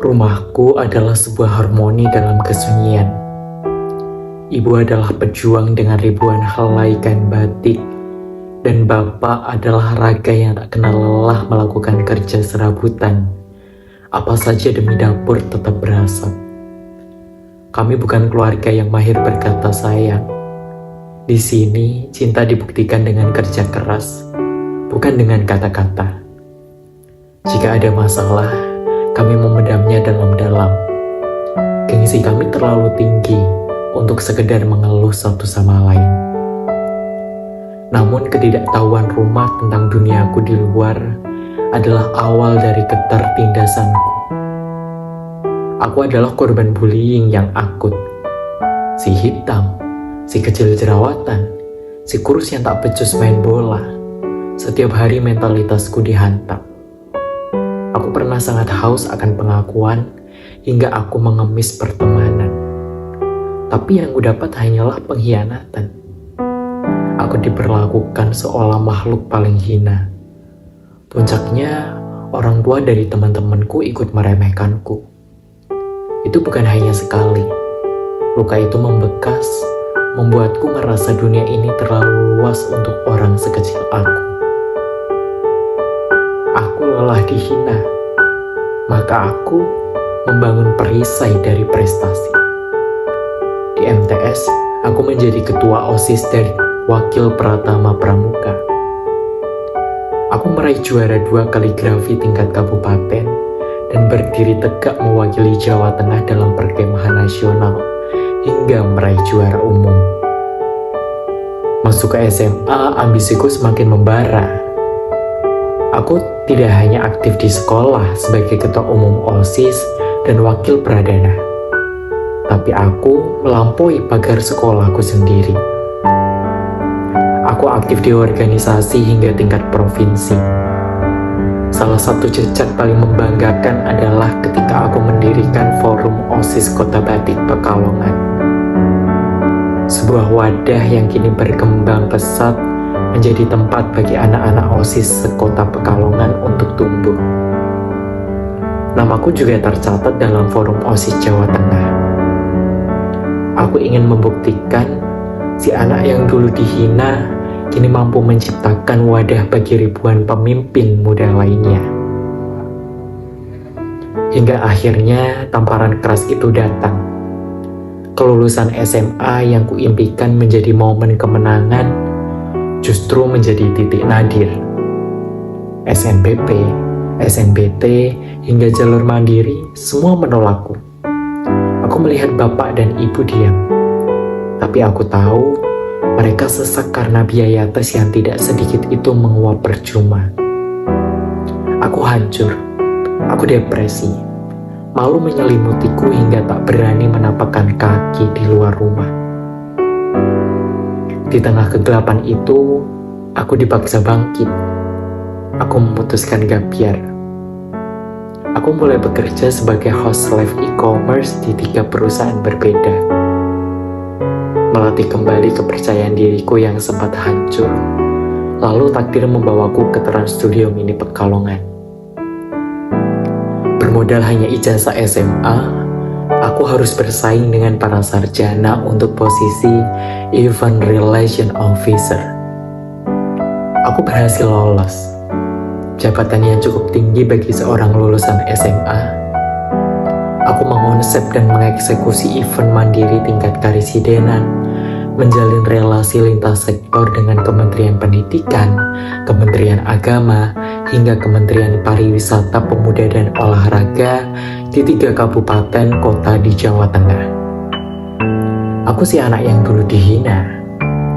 Rumahku adalah sebuah harmoni dalam kesunyian. Ibu adalah pejuang dengan ribuan helai kain batik, dan bapak adalah raga yang tak kenal lelah melakukan kerja serabutan. Apa saja demi dapur tetap berasap. Kami bukan keluarga yang mahir berkata sayang. Di sini, cinta dibuktikan dengan kerja keras, bukan dengan kata-kata. Jika ada masalah, kami memendamnya dalam-dalam. Gengsi kami terlalu tinggi untuk sekedar mengeluh satu sama lain. Namun ketidaktahuan rumah tentang duniaku di luar adalah awal dari ketertindasanku. Aku adalah korban bullying yang akut. Si hitam, si kecil jerawatan, si kurus yang tak becus main bola. Setiap hari mentalitasku dihantam. Aku pernah sangat haus akan pengakuan hingga aku mengemis pertemanan. Tapi yang kudapat hanyalah pengkhianatan. Aku diperlakukan seolah makhluk paling hina. Puncaknya, orang tua dari teman-temanku ikut meremehkanku. Itu bukan hanya sekali. Luka itu membekas, membuatku merasa dunia ini terlalu luas untuk orang sekecil aku. Aku lelah dihina, maka aku membangun perisai dari prestasi. Di MTS, aku menjadi ketua OSIS dari Wakil Pratama Pramuka. Aku meraih juara 2 kaligrafi tingkat kabupaten dan berdiri tegak mewakili Jawa Tengah dalam perkemahan nasional hingga meraih juara umum. Masuk ke SMA, ambisiku semakin membara. Aku tidak hanya aktif di sekolah sebagai ketua umum OSIS dan wakil pradana, tapi aku melampaui pagar sekolahku sendiri. Aku aktif di organisasi hingga tingkat provinsi. Salah satu jejak paling membanggakan adalah ketika aku mendirikan Forum OSIS Kota Batik Pekalongan. Sebuah wadah yang kini berkembang pesat menjadi tempat bagi anak-anak OSIS sekota Pekalongan untuk tumbuh. Namaku juga tercatat dalam Forum OSIS Jawa Tengah. Aku ingin membuktikan si anak yang dulu dihina kini mampu menciptakan wadah bagi ribuan pemimpin muda lainnya. Hingga akhirnya tamparan keras itu datang. Kelulusan SMA yang kuimpikan menjadi momen kemenangan justru menjadi titik nadir. SNBP, SNBT, hingga jalur mandiri semua menolakku. Aku melihat bapak dan ibu diam. Tapi aku tahu mereka sesak karena biaya tes yang tidak sedikit itu menguap percuma. Aku hancur, aku depresi. Malu menyelimutiku hingga tak berani menapakkan kaki di luar rumah. Di tengah kegelapan itu, aku dipaksa bangkit. Aku memutuskan gap year. Aku mulai bekerja sebagai host live e-commerce di 3 perusahaan berbeda. Melatih kembali kepercayaan diriku yang sempat hancur. Lalu takdir membawaku ke Trans Studio Mini Pekalongan. Bermodal hanya ijazah SMA, aku harus bersaing dengan para sarjana untuk posisi Event Relation Officer. Aku berhasil lolos. Jabatan yang cukup tinggi bagi seorang lulusan SMA. Aku mengonsep dan mengeksekusi event mandiri tingkat karesidenan, menjalin relasi lintas sektor dengan Kementerian Pendidikan, Kementerian Agama, hingga Kementerian Pariwisata, Pemuda dan Olahraga di 3 kabupaten kota di Jawa Tengah. Aku si anak yang dulu dihina,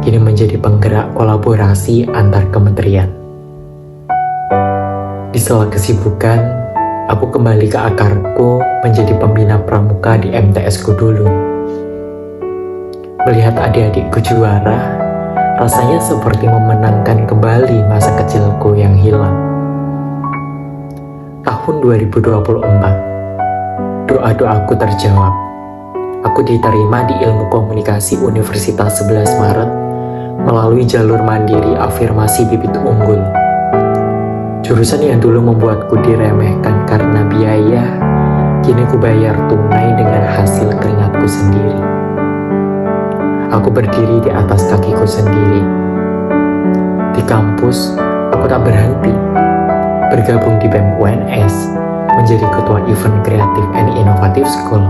kini menjadi penggerak kolaborasi antar kementerian. Di sela kesibukan, aku kembali ke akarku menjadi pembina pramuka di MTS-ku dulu. Melihat adik-adikku juara, rasanya seperti memenangkan kembali masa kecilku yang hilang. Tahun 2024, doa-doaku terjawab. Aku diterima di Ilmu Komunikasi Universitas 11 Maret melalui jalur mandiri afirmasi bibit unggul. Jurusan yang dulu membuatku diremehkan karena biaya, Kini ku bayar tunai dengan hasil keringatku sendiri. Aku berdiri di atas kakiku sendiri. Di kampus, aku tak berhenti. Bergabung di BEM UNS, menjadi ketua event kreatif and inovatif school,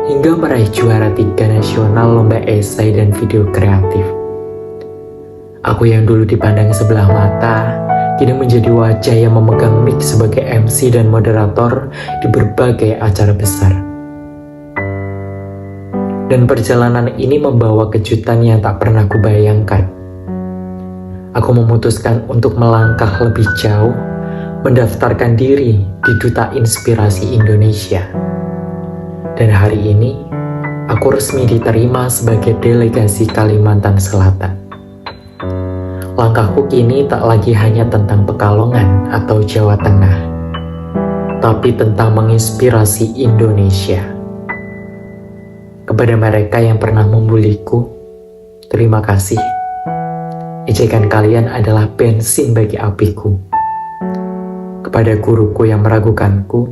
hingga meraih juara 3 nasional lomba esai dan video kreatif. Aku yang dulu dipandang sebelah mata, kini menjadi wajah yang memegang mic sebagai MC dan moderator di berbagai acara besar. Dan perjalanan ini membawa kejutan yang tak pernah kubayangkan. Aku memutuskan untuk melangkah lebih jauh, mendaftarkan diri di Duta Inspirasi Indonesia. Dan hari ini, aku resmi diterima sebagai delegasi Kalimantan Selatan. Langkahku kini tak lagi hanya tentang Pekalongan atau Jawa Tengah, tapi tentang menginspirasi Indonesia. Kepada mereka yang pernah membuliku, terima kasih. Ejekan kalian adalah bensin bagi apiku. Kepada guruku yang meragukanku,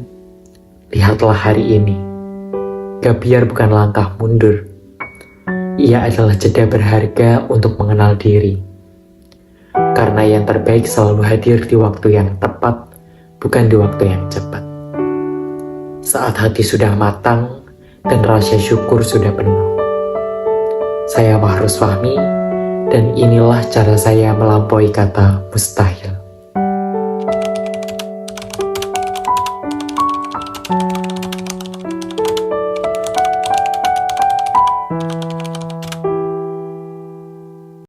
lihatlah hari ini. Gabiar bukan langkah mundur. Ia adalah jeda berharga untuk mengenal diri. Karena yang terbaik selalu hadir di waktu yang tepat, bukan di waktu yang cepat. Saat hati sudah matang dan rasa syukur sudah penuh. Saya Mahrus Fahmi, dan inilah cara saya melampaui kata mustahil.